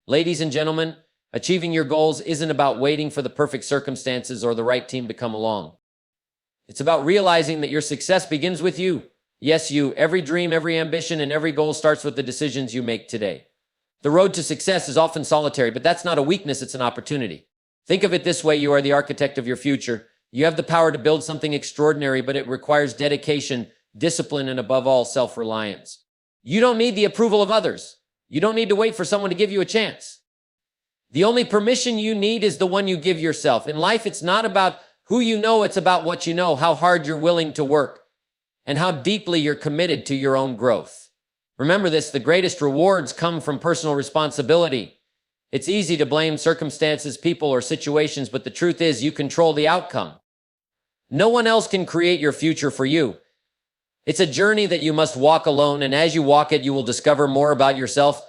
Ladies and gentlemen, achieving your goals isn't about waiting for the perfect circumstances or the right team to come along. It's about realizing that your success begins with you. Yes, you. Every dream, every ambition, and every goal starts with the decisions you make today. The road to success is often solitary, but that's not a weakness, it's an opportunity. Think of it this way: you are the architect of your future. You have the power to build something extraordinary, but it requires dedication, discipline, and above all, self-reliance. You don't need the approval of others. You don't need to wait for someone to give you a chance. The only permission you need is the one you give yourself. In life, it's not about who you know, it's about what you know, how hard you're willing to work, and how deeply you're committed to your own growth. Remember this: the greatest rewards come from personal responsibility. It's easy to blame circumstances, people, or situations, but the truth is you control the outcome. No one else can create your future for you. It's a journey that you must walk alone, and as you walk it, you will discover more about yourself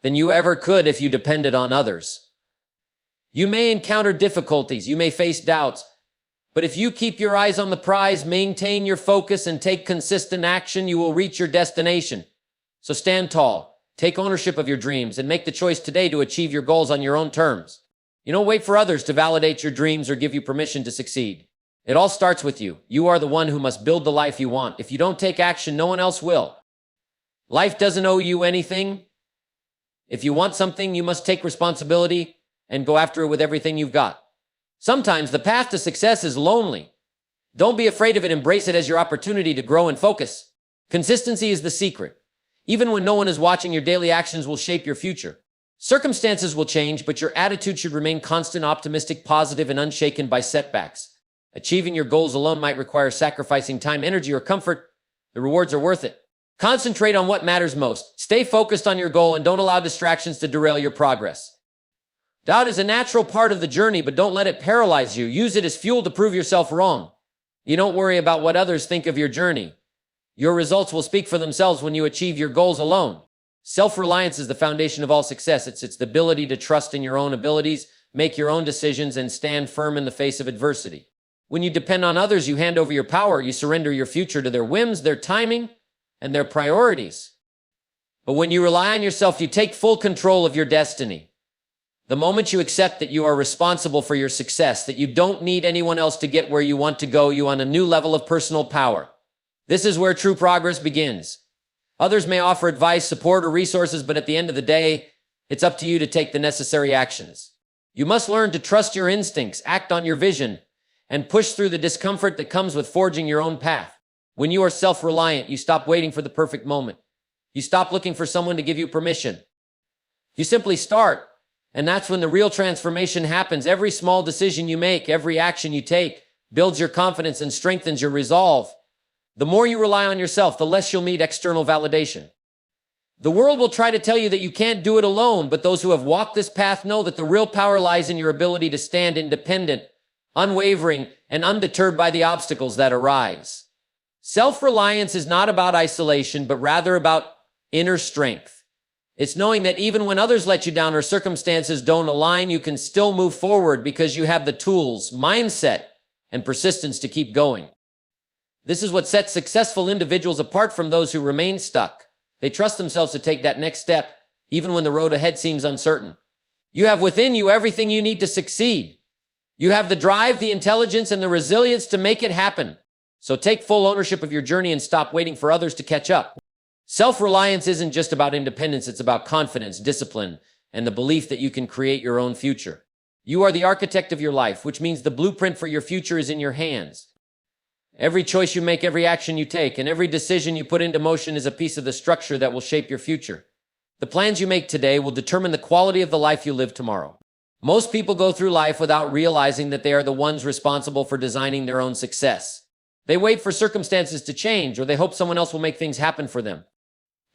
than you ever could if you depended on others. You may encounter difficulties, you may face doubts, but if you keep your eyes on the prize, maintain your focus, and take consistent action, you will reach your destination. So stand tall, take ownership of your dreams, and make the choice today to achieve your goals on your own terms. You don't wait for others to validate your dreams or give you permission to succeed. It all starts with you. You are the one who must build the life you want. If you don't take action, no one else will. Life doesn't owe you anything. If you want something, you must take responsibility and go after it with everything you've got. Sometimes the path to success is lonely. Don't be afraid of it. Embrace it as your opportunity to grow and focus. Consistency is the secret. Even when no one is watching, your daily actions will shape your future. Circumstances will change, but your attitude should remain constant, optimistic, positive, and unshaken by setbacks. Achieving your goals alone might require sacrificing time, energy, or comfort. The rewards are worth it. Concentrate on what matters most. Stay focused on your goal and don't allow distractions to derail your progress. Doubt is a natural part of the journey, but don't let it paralyze you. Use it as fuel to prove yourself wrong. You don't worry about what others think of your journey. Your results will speak for themselves when you achieve your goals alone. Self-reliance is the foundation of all success. It's the ability to trust in your own abilities, make your own decisions, and stand firm in the face of adversity. When you depend on others, you hand over your power. You surrender your future to their whims, their timing, and their priorities. But when you rely on yourself, you take full control of your destiny. The moment you accept that you are responsible for your success, that you don't need anyone else to get where you want to go, you on a new level of personal power. This is where true progress begins. Others may offer advice, support, or resources, but at the end of the day, it's up to you to take the necessary actions. You must learn to trust your instincts, act on your vision, and push through the discomfort that comes with forging your own path. When you are self-reliant, you stop waiting for the perfect moment. You stop looking for someone to give you permission. You simply start, and that's when the real transformation happens. Every small decision you make, every action you take, builds your confidence and strengthens your resolve. The more you rely on yourself, the less you'll need external validation. The world will try to tell you that you can't do it alone, but those who have walked this path know that the real power lies in your ability to stand independent, unwavering, and undeterred by the obstacles that arise. Self-reliance is not about isolation, but rather about inner strength. It's knowing that even when others let you down or circumstances don't align, you can still move forward because you have the tools, mindset, and persistence to keep going. This is what sets successful individuals apart from those who remain stuck. They trust themselves to take that next step, even when the road ahead seems uncertain. You have within you everything you need to succeed. You have the drive, the intelligence, and the resilience to make it happen. So take full ownership of your journey and stop waiting for others to catch up. Self-reliance isn't just about independence, it's about confidence, discipline, and the belief that you can create your own future. You are the architect of your life, which means the blueprint for your future is in your hands. Every choice you make, every action you take, and every decision you put into motion is a piece of the structure that will shape your future. The plans you make today will determine the quality of the life you live tomorrow. Most people go through life without realizing that they are the ones responsible for designing their own success. They wait for circumstances to change, or they hope someone else will make things happen for them.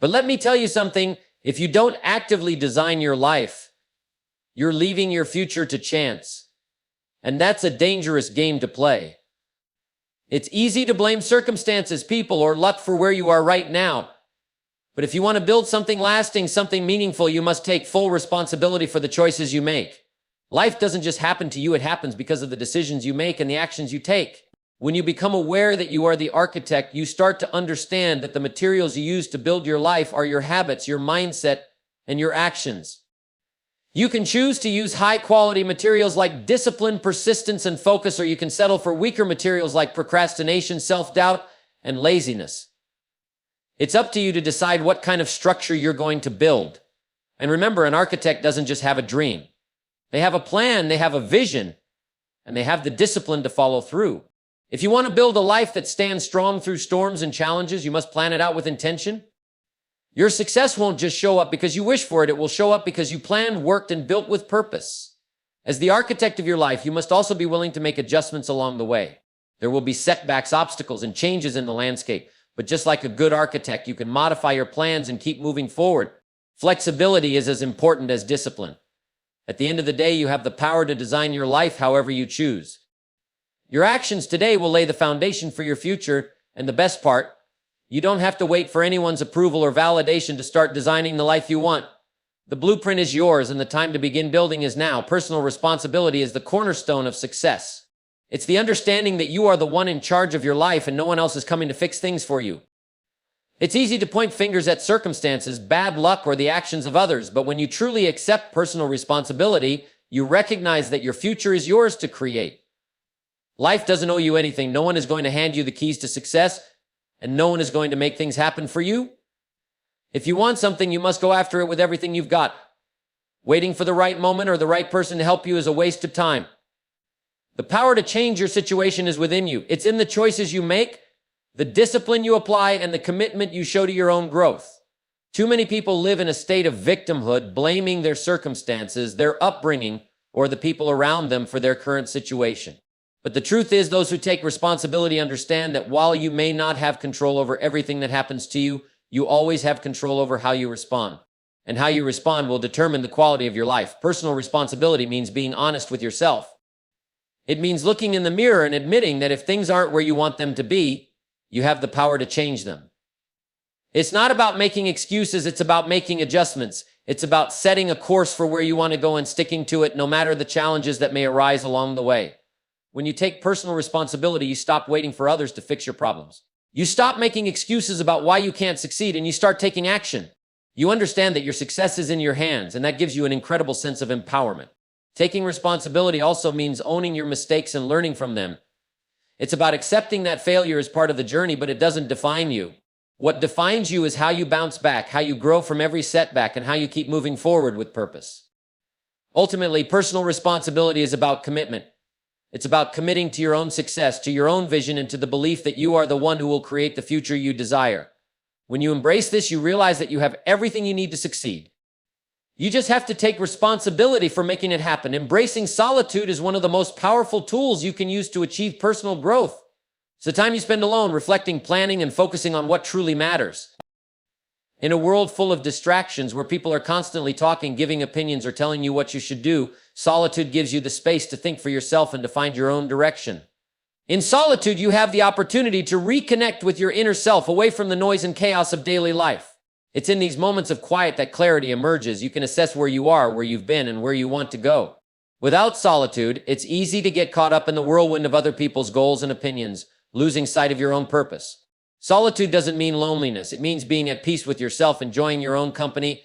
But let me tell you something, if you don't actively design your life, you're leaving your future to chance. And that's a dangerous game to play. It's easy to blame circumstances, people, or luck for where you are right now. But if you want to build something lasting, something meaningful, you must take full responsibility for the choices you make. Life doesn't just happen to you, it happens because of the decisions you make and the actions you take. When you become aware that you are the architect, you start to understand that the materials you use to build your life are your habits, your mindset, and your actions. You can choose to use high-quality materials like discipline, persistence, and focus, or you can settle for weaker materials like procrastination, self-doubt, and laziness. It's up to you to decide what kind of structure you're going to build. And remember, an architect doesn't just have a dream. They have a plan, they have a vision, and they have the discipline to follow through. If you want to build a life that stands strong through storms and challenges, you must plan it out with intention. Your success won't just show up because you wish for it. It will show up because you planned, worked, and built with purpose. As the architect of your life, you must also be willing to make adjustments along the way. There will be setbacks, obstacles, and changes in the landscape. But just like a good architect, you can modify your plans and keep moving forward. Flexibility is as important as discipline. At the end of the day, you have the power to design your life however you choose. Your actions today will lay the foundation for your future, and the best part, you don't have to wait for anyone's approval or validation to start designing the life you want. The blueprint is yours, and the time to begin building is now. Personal responsibility is the cornerstone of success. It's the understanding that you are the one in charge of your life and no one else is coming to fix things for you. It's easy to point fingers at circumstances, bad luck, or the actions of others, but when you truly accept personal responsibility, you recognize that your future is yours to create. Life doesn't owe you anything. No one is going to hand you the keys to success, and no one is going to make things happen for you. If you want something, you must go after it with everything you've got. Waiting for the right moment or the right person to help you is a waste of time. The power to change your situation is within you. It's in the choices you make, the discipline you apply, and the commitment you show to your own growth. Too many people live in a state of victimhood, blaming their circumstances, their upbringing, or the people around them for their current situation. But the truth is, those who take responsibility understand that while you may not have control over everything that happens to you, you always have control over how you respond. And how you respond will determine the quality of your life. Personal responsibility means being honest with yourself. It means looking in the mirror and admitting that if things aren't where you want them to be, you have the power to change them. It's not about making excuses, it's about making adjustments. It's about setting a course for where you want to go and sticking to it no matter the challenges that may arise along the way. When you take personal responsibility, you stop waiting for others to fix your problems. You stop making excuses about why you can't succeed and you start taking action. You understand that your success is in your hands, and that gives you an incredible sense of empowerment. Taking responsibility also means owning your mistakes and learning from them. It's about accepting that failure is part of the journey, but it doesn't define you. What defines you is how you bounce back, how you grow from every setback, and how you keep moving forward with purpose. Ultimately, personal responsibility is about commitment. It's about committing to your own success, to your own vision, and to the belief that you are the one who will create the future you desire. When you embrace this, you realize that you have everything you need to succeed. You just have to take responsibility for making it happen. Embracing solitude is one of the most powerful tools you can use to achieve personal growth. It's the time you spend alone, reflecting, planning, and focusing on what truly matters. In a world full of distractions where people are constantly talking, giving opinions, or telling you what you should do, solitude gives you the space to think for yourself and to find your own direction. In solitude, you have the opportunity to reconnect with your inner self, away from the noise and chaos of daily life. It's in these moments of quiet that clarity emerges. You can assess where you are, where you've been, and where you want to go. Without solitude, it's easy to get caught up in the whirlwind of other people's goals and opinions, losing sight of your own purpose. Solitude doesn't mean loneliness. It means being at peace with yourself, enjoying your own company,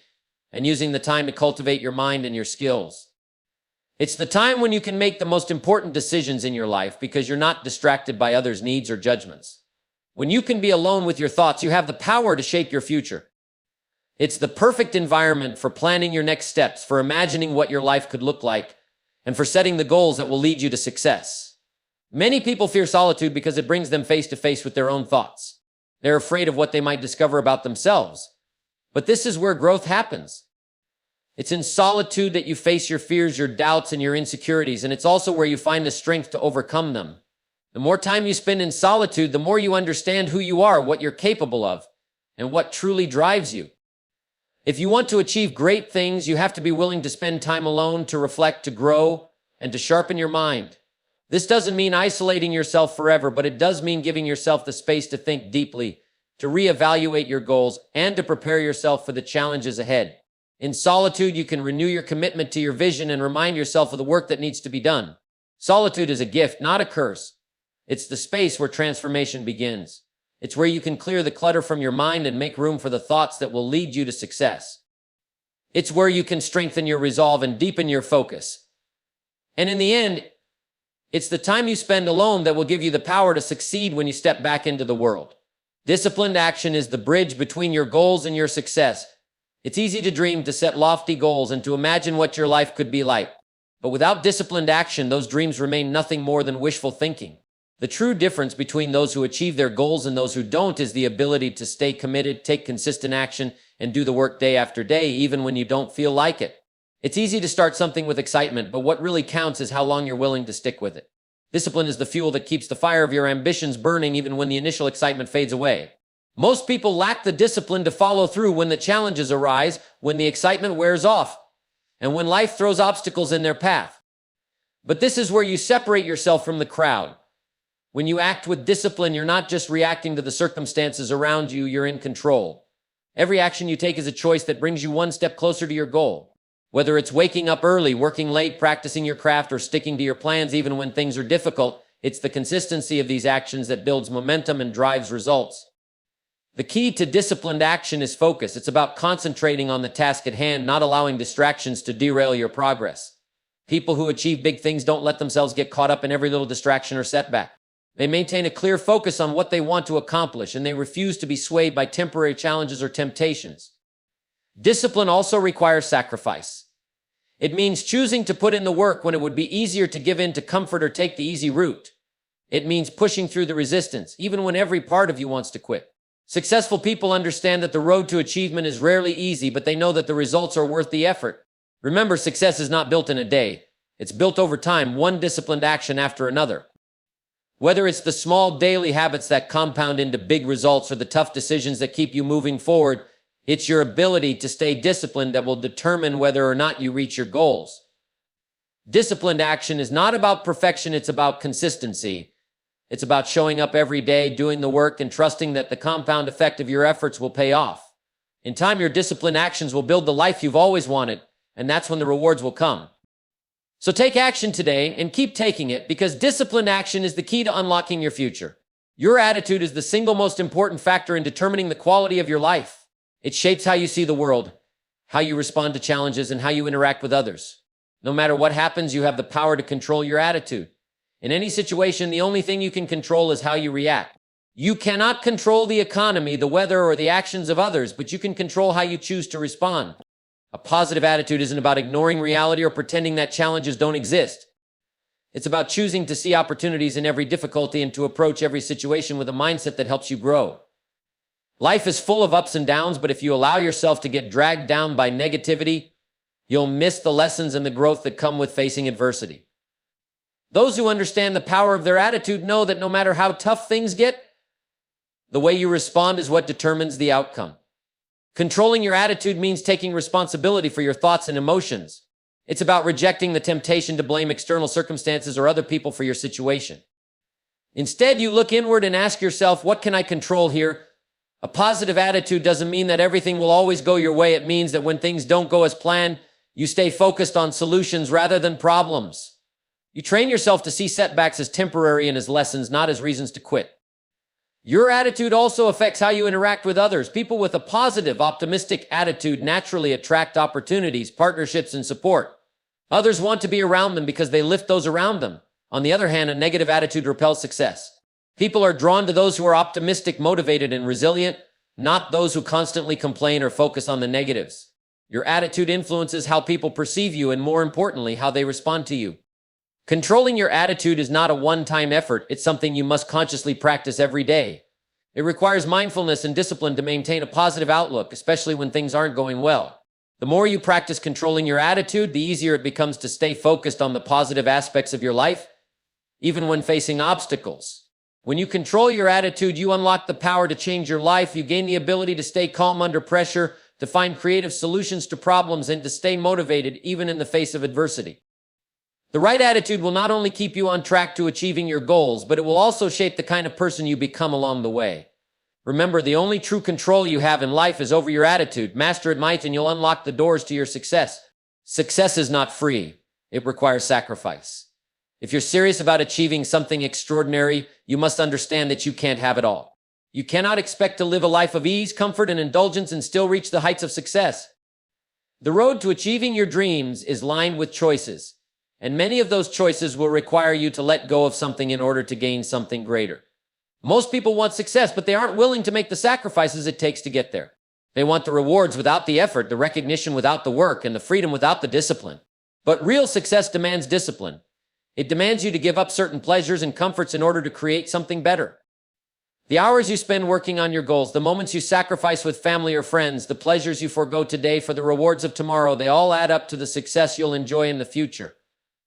and using the time to cultivate your mind and your skills. It's the time when you can make the most important decisions in your life because you're not distracted by others' needs or judgments. When you can be alone with your thoughts, you have the power to shape your future. It's the perfect environment for planning your next steps, for imagining what your life could look like, and for setting the goals that will lead you to success. Many people fear solitude because it brings them face to face with their own thoughts. They're afraid of what they might discover about themselves. But this is where growth happens. It's in solitude that you face your fears, your doubts, and your insecurities, and it's also where you find the strength to overcome them. The more time you spend in solitude, the more you understand who you are, what you're capable of, and what truly drives you. If you want to achieve great things, you have to be willing to spend time alone, to reflect, to grow, and to sharpen your mind. This doesn't mean isolating yourself forever, but it does mean giving yourself the space to think deeply, to reevaluate your goals, and to prepare yourself for the challenges ahead. In solitude, you can renew your commitment to your vision and remind yourself of the work that needs to be done. Solitude is a gift, not a curse. It's the space where transformation begins. It's where you can clear the clutter from your mind and make room for the thoughts that will lead you to success. It's where you can strengthen your resolve and deepen your focus. And in the end, it's the time you spend alone that will give you the power to succeed when you step back into the world. Disciplined action is the bridge between your goals and your success. It's easy to dream, to set lofty goals, and to imagine what your life could be like. But without disciplined action, those dreams remain nothing more than wishful thinking. The true difference between those who achieve their goals and those who don't is the ability to stay committed, take consistent action, and do the work day after day, even when you don't feel like it. It's easy to start something with excitement, but what really counts is how long you're willing to stick with it. Discipline is the fuel that keeps the fire of your ambitions burning even when the initial excitement fades away. Most people lack the discipline to follow through when the challenges arise, when the excitement wears off, and when life throws obstacles in their path. But this is where you separate yourself from the crowd. When you act with discipline, you're not just reacting to the circumstances around you, you're in control. Every action you take is a choice that brings you one step closer to your goal. Whether it's waking up early, working late, practicing your craft, or sticking to your plans even when things are difficult, it's the consistency of these actions that builds momentum and drives results. The key to disciplined action is focus. It's about concentrating on the task at hand, not allowing distractions to derail your progress. People who achieve big things don't let themselves get caught up in every little distraction or setback. They maintain a clear focus on what they want to accomplish, and they refuse to be swayed by temporary challenges or temptations. Discipline also requires sacrifice. It means choosing to put in the work when it would be easier to give in to comfort or take the easy route. It means pushing through the resistance, even when every part of you wants to quit. Successful people understand that the road to achievement is rarely easy, but they know that the results are worth the effort. Remember, success is not built in a day. It's built over time, one disciplined action after another. Whether it's the small daily habits that compound into big results or the tough decisions that keep you moving forward, it's your ability to stay disciplined that will determine whether or not you reach your goals. Disciplined action is not about perfection, it's about consistency. It's about showing up every day, doing the work, and trusting that the compound effect of your efforts will pay off. In time, your disciplined actions will build the life you've always wanted, and that's when the rewards will come. So take action today and keep taking it, because disciplined action is the key to unlocking your future. Your attitude is the single most important factor in determining the quality of your life. It shapes how you see the world, how you respond to challenges, and how you interact with others. No matter what happens, you have the power to control your attitude. In any situation, the only thing you can control is how you react. You cannot control the economy, the weather, or the actions of others, but you can control how you choose to respond. A positive attitude isn't about ignoring reality or pretending that challenges don't exist. It's about choosing to see opportunities in every difficulty and to approach every situation with a mindset that helps you grow. Life is full of ups and downs, but if you allow yourself to get dragged down by negativity, you'll miss the lessons and the growth that come with facing adversity. Those who understand the power of their attitude know that no matter how tough things get, the way you respond is what determines the outcome. Controlling your attitude means taking responsibility for your thoughts and emotions. It's about rejecting the temptation to blame external circumstances or other people for your situation. Instead, you look inward and ask yourself, what can I control here? A positive attitude doesn't mean that everything will always go your way. It means that when things don't go as planned, you stay focused on solutions rather than problems. You train yourself to see setbacks as temporary and as lessons, not as reasons to quit. Your attitude also affects how you interact with others. People with a positive, optimistic attitude naturally attract opportunities, partnerships, and support. Others want to be around them because they lift those around them. On the other hand, a negative attitude repels success. People are drawn to those who are optimistic, motivated, and resilient, not those who constantly complain or focus on the negatives. Your attitude influences how people perceive you and, more importantly, how they respond to you. Controlling your attitude is not a one-time effort. It's something you must consciously practice every day. It requires mindfulness and discipline to maintain a positive outlook, especially when things aren't going well. The more you practice controlling your attitude, the easier it becomes to stay focused on the positive aspects of your life, even when facing obstacles. When you control your attitude, you unlock the power to change your life. You gain the ability to stay calm under pressure, to find creative solutions to problems, and to stay motivated even in the face of adversity. The right attitude will not only keep you on track to achieving your goals, but it will also shape the kind of person you become along the way. Remember, the only true control you have in life is over your attitude. Master it might, and you'll unlock the doors to your success. Success is not free. It requires sacrifice. If you're serious about achieving something extraordinary, you must understand that you can't have it all. You cannot expect to live a life of ease, comfort, and indulgence and still reach the heights of success. The road to achieving your dreams is lined with choices, and many of those choices will require you to let go of something in order to gain something greater. Most people want success, but they aren't willing to make the sacrifices it takes to get there. They want the rewards without the effort, the recognition without the work, and the freedom without the discipline. But real success demands discipline. It demands you to give up certain pleasures and comforts in order to create something better. The hours you spend working on your goals, the moments you sacrifice with family or friends, the pleasures you forego today for the rewards of tomorrow, they all add up to the success you'll enjoy in the future.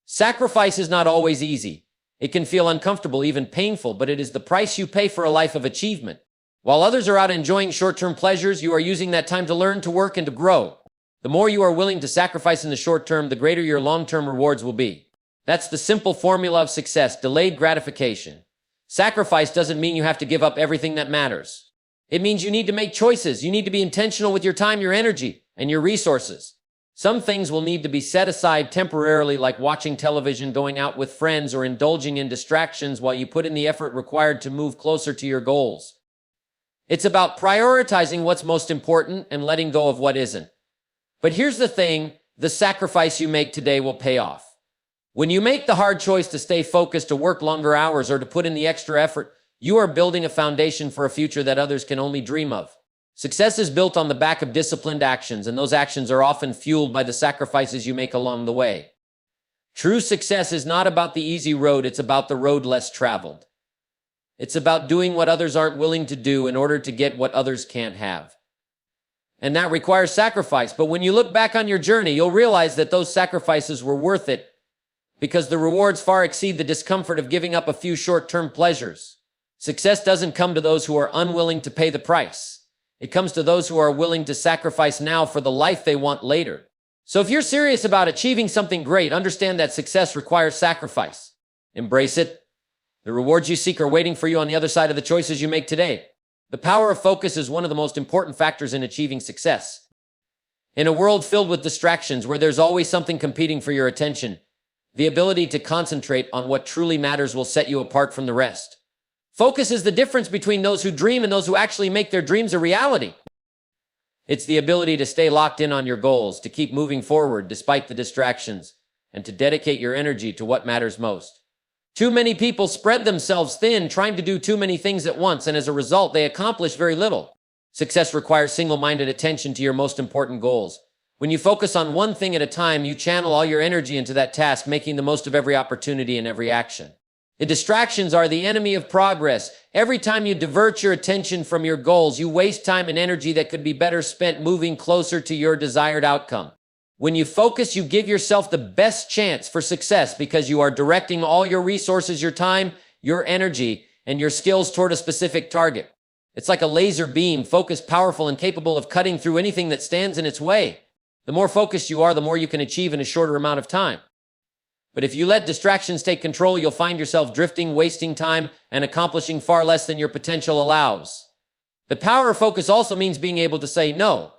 Sacrifice is not always easy. It can feel uncomfortable, even painful, but it is the price you pay for a life of achievement. While others are out enjoying short-term pleasures, you are using that time to learn, to work, and to grow. The more you are willing to sacrifice in the short term, the greater your long-term rewards will be. That's the simple formula of success: delayed gratification. Sacrifice doesn't mean you have to give up everything that matters. It means you need to make choices. You need to be intentional with your time, your energy, and your resources. Some things will need to be set aside temporarily, like watching television, going out with friends, or indulging in distractions while you put in the effort required to move closer to your goals. It's about prioritizing what's most important and letting go of what isn't. But here's the thing: the sacrifice you make today will pay off. When you make the hard choice to stay focused, to work longer hours, or to put in the extra effort, you are building a foundation for a future that others can only dream of. Success is built on the back of disciplined actions, and those actions are often fueled by the sacrifices you make along the way. True success is not about the easy road, it's about the road less traveled. It's about doing what others aren't willing to do in order to get what others can't have. And that requires sacrifice, but when you look back on your journey, you'll realize that those sacrifices were worth it, because the rewards far exceed the discomfort of giving up a few short-term pleasures. Success doesn't come to those who are unwilling to pay the price. It comes to those who are willing to sacrifice now for the life they want later. So if you're serious about achieving something great, understand that success requires sacrifice. Embrace it. The rewards you seek are waiting for you on the other side of the choices you make today. The power of focus is one of the most important factors in achieving success. In a world filled with distractions, where there's always something competing for your attention, the ability to concentrate on what truly matters will set you apart from the rest. Focus is the difference between those who dream and those who actually make their dreams a reality. It's the ability to stay locked in on your goals, to keep moving forward despite the distractions, and to dedicate your energy to what matters most. Too many people spread themselves thin, trying to do too many things at once, and as a result, they accomplish very little. Success requires single-minded attention to your most important goals. When you focus on one thing at a time, you channel all your energy into that task, making the most of every opportunity and every action. The distractions are the enemy of progress. Every time you divert your attention from your goals, you waste time and energy that could be better spent moving closer to your desired outcome. When you focus, you give yourself the best chance for success, because you are directing all your resources, your time, your energy, and your skills toward a specific target. It's like a laser beam, focused, powerful, and capable of cutting through anything that stands in its way. The more focused you are, the more you can achieve in a shorter amount of time. But if you let distractions take control, you'll find yourself drifting, wasting time, and accomplishing far less than your potential allows. The power of focus also means being able to say no.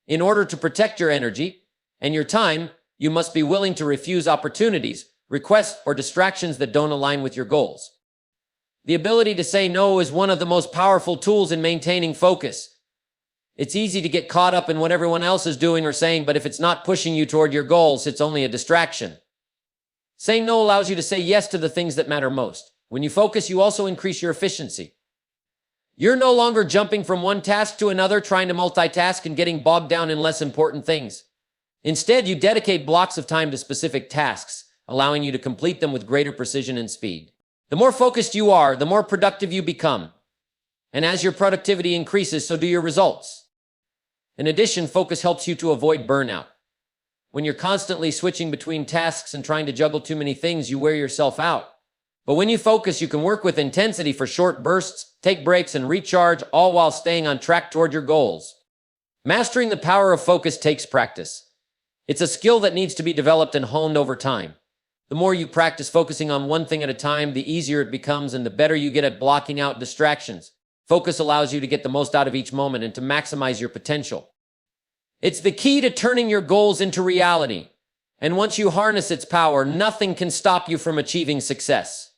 In order to protect your energy and your time, you must be willing to refuse opportunities, requests, or distractions that don't align with your goals. The ability to say no is one of the most powerful tools in maintaining focus. It's easy to get caught up in what everyone else is doing or saying, but if it's not pushing you toward your goals, it's only a distraction. Saying no allows you to say yes to the things that matter most. When you focus, you also increase your efficiency. You're no longer jumping from one task to another, trying to multitask and getting bogged down in less important things. Instead, you dedicate blocks of time to specific tasks, allowing you to complete them with greater precision and speed. The more focused you are, the more productive you become. And as your productivity increases, so do your results. In addition, focus helps you to avoid burnout. When you're constantly switching between tasks and trying to juggle too many things, you wear yourself out. But when you focus, you can work with intensity for short bursts, take breaks, and recharge, all while staying on track toward your goals. Mastering the power of focus takes practice. It's a skill that needs to be developed and honed over time. The more you practice focusing on one thing at a time, the easier it becomes and the better you get at blocking out distractions. Focus allows you to get the most out of each moment and to maximize your potential. It's the key to turning your goals into reality. And once you harness its power, nothing can stop you from achieving success.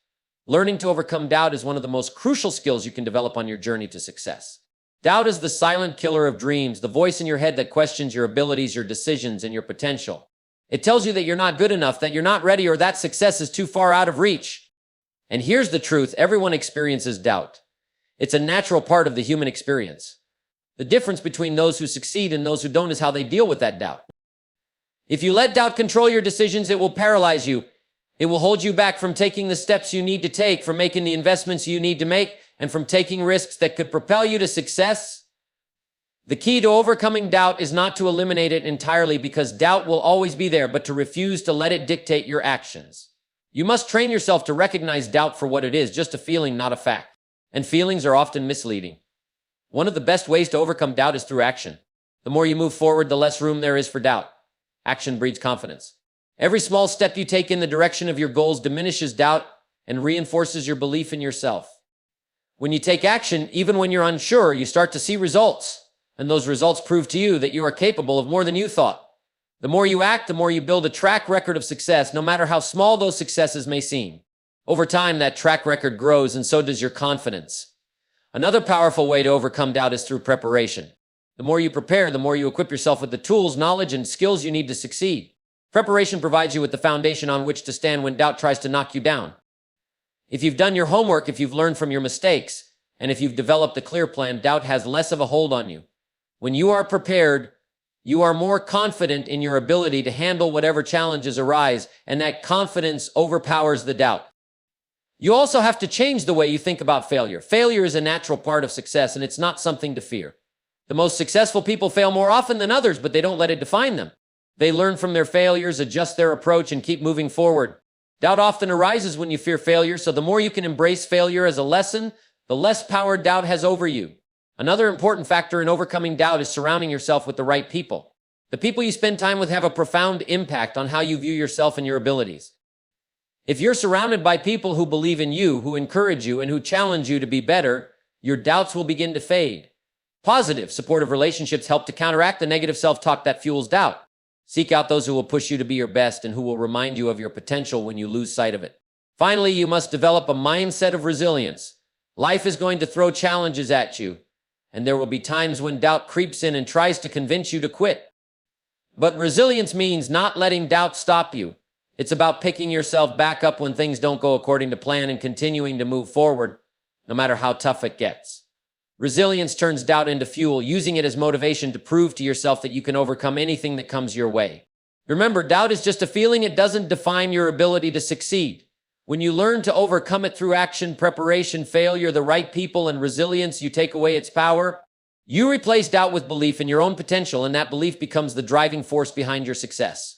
Learning to overcome doubt is one of the most crucial skills you can develop on your journey to success. Doubt is the silent killer of dreams, the voice in your head that questions your abilities, your decisions, and your potential. It tells you that you're not good enough, that you're not ready, or that success is too far out of reach. And here's the truth: everyone experiences doubt. It's a natural part of the human experience. The difference between those who succeed and those who don't is how they deal with that doubt. If you let doubt control your decisions, it will paralyze you. It will hold you back from taking the steps you need to take, from making the investments you need to make, and from taking risks that could propel you to success. The key to overcoming doubt is not to eliminate it entirely, because doubt will always be there, but to refuse to let it dictate your actions. You must train yourself to recognize doubt for what it is, just a feeling, not a fact. And feelings are often misleading. One of the best ways to overcome doubt is through action. The more you move forward, the less room there is for doubt. Action breeds confidence. Every small step you take in the direction of your goals diminishes doubt and reinforces your belief in yourself. When you take action, even when you're unsure, you start to see results. And those results prove to you that you are capable of more than you thought. The more you act, the more you build a track record of success, no matter how small those successes may seem. Over time, that track record grows, and so does your confidence. Another powerful way to overcome doubt is through preparation. The more you prepare, the more you equip yourself with the tools, knowledge, and skills you need to succeed. Preparation provides you with the foundation on which to stand when doubt tries to knock you down. If you've done your homework, if you've learned from your mistakes, and if you've developed a clear plan, doubt has less of a hold on you. When you are prepared, you are more confident in your ability to handle whatever challenges arise, and that confidence overpowers the doubt. You also have to change the way you think about failure. Failure is a natural part of success, and it's not something to fear. The most successful people fail more often than others, but they don't let it define them. They learn from their failures, adjust their approach, and keep moving forward. Doubt often arises when you fear failure, so the more you can embrace failure as a lesson, the less power doubt has over you. Another important factor in overcoming doubt is surrounding yourself with the right people. The people you spend time with have a profound impact on how you view yourself and your abilities. If you're surrounded by people who believe in you, who encourage you, and who challenge you to be better, your doubts will begin to fade. Positive, supportive relationships help to counteract the negative self-talk that fuels doubt. Seek out those who will push you to be your best and who will remind you of your potential when you lose sight of it. Finally, you must develop a mindset of resilience. Life is going to throw challenges at you, and there will be times when doubt creeps in and tries to convince you to quit. But resilience means not letting doubt stop you. It's about picking yourself back up when things don't go according to plan and continuing to move forward, no matter how tough it gets. Resilience turns doubt into fuel, using it as motivation to prove to yourself that you can overcome anything that comes your way. Remember, doubt is just a feeling. It doesn't define your ability to succeed. When you learn to overcome it through action, preparation, failure, the right people, and resilience, you take away its power. You replace doubt with belief in your own potential, and that belief becomes the driving force behind your success.